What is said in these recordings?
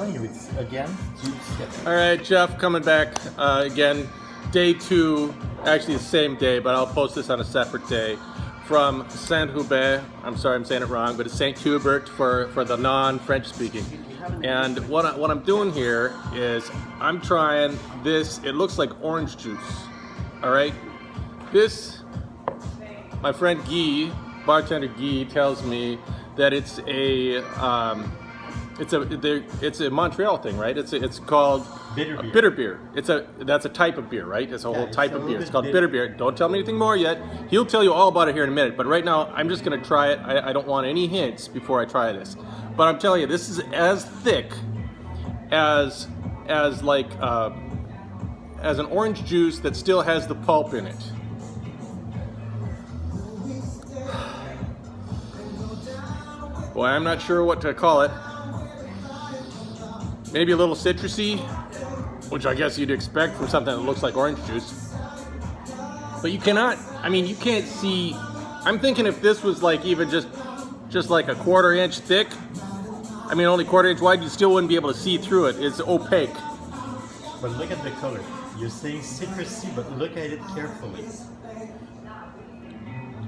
telling you, it's again juice. All right, Geoff, coming back again. Day 2, actually the same day, but I'll post this on a separate day. From St-Hubert. I'm sorry, I'm saying it wrong, but it's St-Hubert for the non-French speaking. And what I'm doing here is I'm trying this. It looks like orange juice. All right. This, my friend Guy, bartender Guy, tells me that it's a Montreal thing, right? It's called bitter beer. That's a type of beer, right? It's a whole type of beer. It's called bitter beer. Don't tell me anything more yet. He'll tell you all about it here in a minute. But right now, I'm just gonna try it. I don't want any hints before I try this. But I'm telling you, this is as thick as an orange juice that still has the pulp in it. Boy, I'm not sure what to call it. Maybe a little citrusy, which I guess you'd expect from something that looks like orange juice. But you can't see. I'm thinking if this was like even just like a 1/4 inch thick, only 1/4 inch wide, you still wouldn't be able to see through it. It's opaque. But look at the color. You're saying citrusy, but look at it carefully.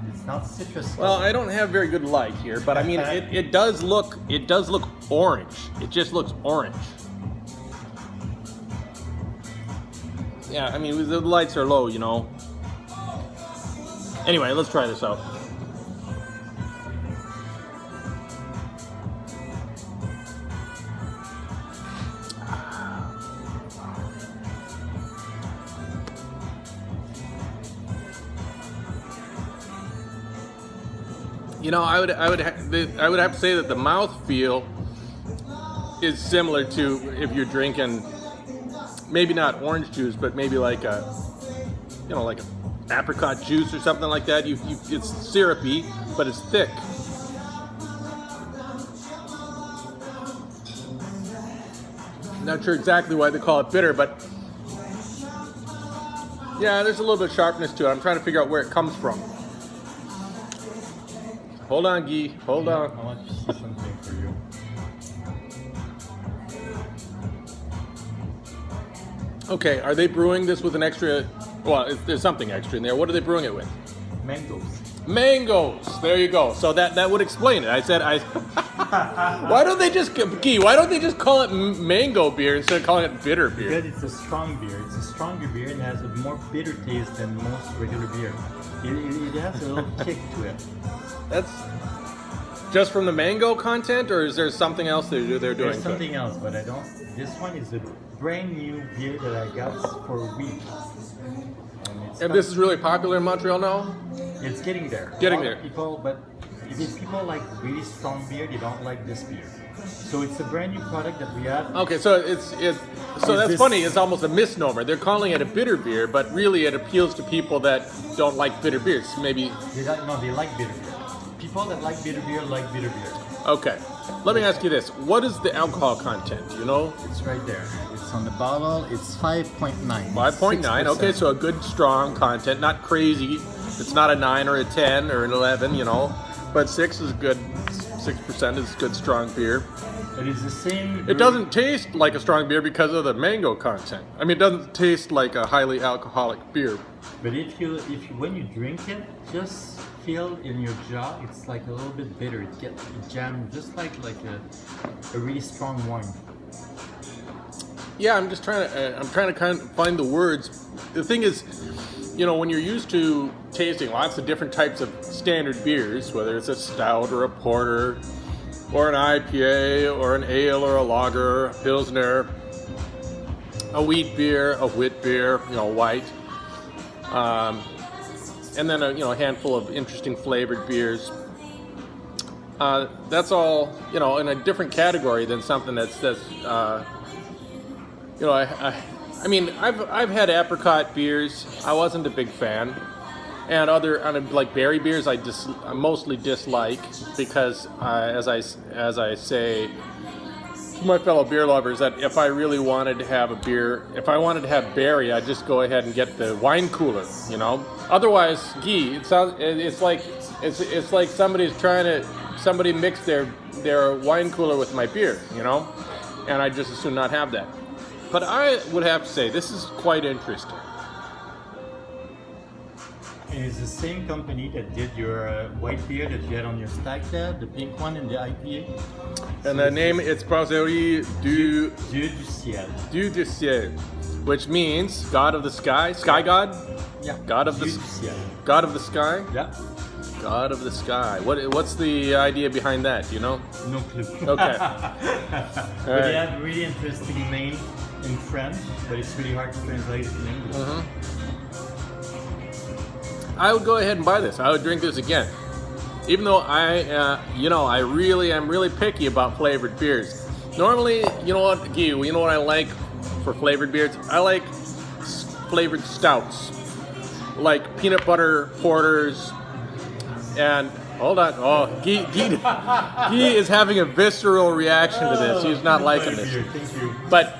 It's not citrus. Well, I don't have very good light here, but it does look orange. It just looks orange. Yeah, the lights are low, you know. Anyway, let's try this out. You know, I would have to say that the mouthfeel is similar to if you're drinking, maybe not orange juice, but maybe like a apricot juice or something like that. It's syrupy, but it's thick. Not sure exactly why they call it bitter, but yeah, there's a little bit of sharpness to it. I'm trying to figure out where it comes from. Hold on, Guy. Hold on. I want to see something for you. Okay, are they brewing this with an extra? Well, there's something extra in there. What are they brewing it with? Mangoes. Mangoes. There you go. So that would explain it. Why don't they just Guy? Why don't they just call it mango beer instead of calling it bitter beer? Because it's a strong beer. It's a stronger beer and has a more bitter taste than most regular beer. It has a little kick to it. That's just from the mango content, or is there something else they're doing? There's something else, but I don't. This one is a brand new beer that I got for a week. And this is really popular in Montreal now? It's getting there. People, but if people like really strong beer, they don't like this beer. So it's a brand new product that we have. Okay, so that's funny. It's almost a misnomer. They're calling it a bitter beer, but really it appeals to people that don't like bitter beers. Maybe they like bitter beer. People that like bitter beer like bitter beer. Okay, let me ask you this: what is the alcohol content? Do you know? It's right there. It's on the bottle. It's 5.9. 5.9. Okay, so a good strong content, not crazy. It's not a 9 or a 10 or an 11, you know, but 6 is good. 6% is good strong beer. It is the same. It doesn't taste like a strong beer because of the mango content. It doesn't taste like a highly alcoholic beer. But when you drink it, just feel in your jaw, it's like a little bit bitter. It jammed just like a really strong wine. Yeah, I'm trying to kind of find the words. The thing is, you know, when you're used to tasting lots of different types of standard beers, whether it's a stout or a porter, or an IPA, or an ale, or a lager, a pilsner, a wheat beer, a wit beer, you know, white, and then a handful of interesting flavored beers. That's all, you know, in a different category than something that's you know, I've had apricot beers. I wasn't a big fan, and like berry beers, I mostly dislike because, as I say to my fellow beer lovers, that if I really wanted to have a beer, if I wanted to have berry, I'd just go ahead and get the wine cooler, you know. Otherwise, Guy, it's like somebody mixed their wine cooler with my beer, you know. and I just as soon not have that. But I would have to say this is quite interesting. And it's the same company that did your white beer that you had on your stack there, the pink one in the IPA. And the name it's Brasserie du Dieu du ciel. Dieu du ciel, which means God of the sky, sky god, Yeah. God of the Dieu du ciel. God of the sky, Yeah. God of the sky. What's the idea behind that? Do you know? No clue. Okay. But Alright. they have a really interesting name in French, but it's really hard to translate it in English. I would go ahead and buy this. I would drink this again, even though I really am really picky about flavored beers. Normally, you know what, Guy, you know what I like for flavored beers? I like flavored stouts, like peanut butter porters. And hold on, Guy is having a visceral reaction to this. He's not liking this. Thank you. But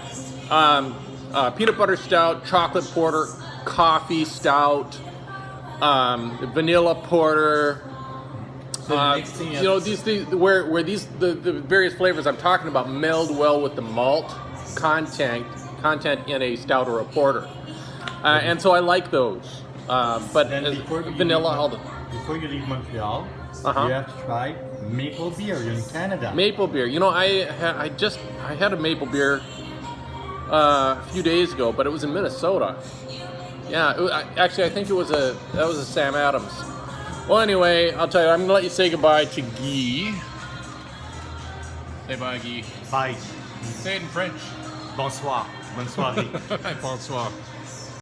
peanut butter stout, chocolate porter, coffee stout, vanilla porter. So the next thing Where the various flavors I'm talking about meld well with the malt content in a stout or a porter, and so I like those. But Then as before you leave Montreal, you have to try maple beer. You're in Canada. Maple beer. You know, I had a maple beer a few days ago, but it was in Minnesota. Yeah, actually, I think that was a Sam Adams. Well, anyway, I'll tell you, I'm gonna let you say goodbye to Guy. Say bye, Guy. Bye. Say it in French. Bonsoir. Bonne soirée. Bonsoir.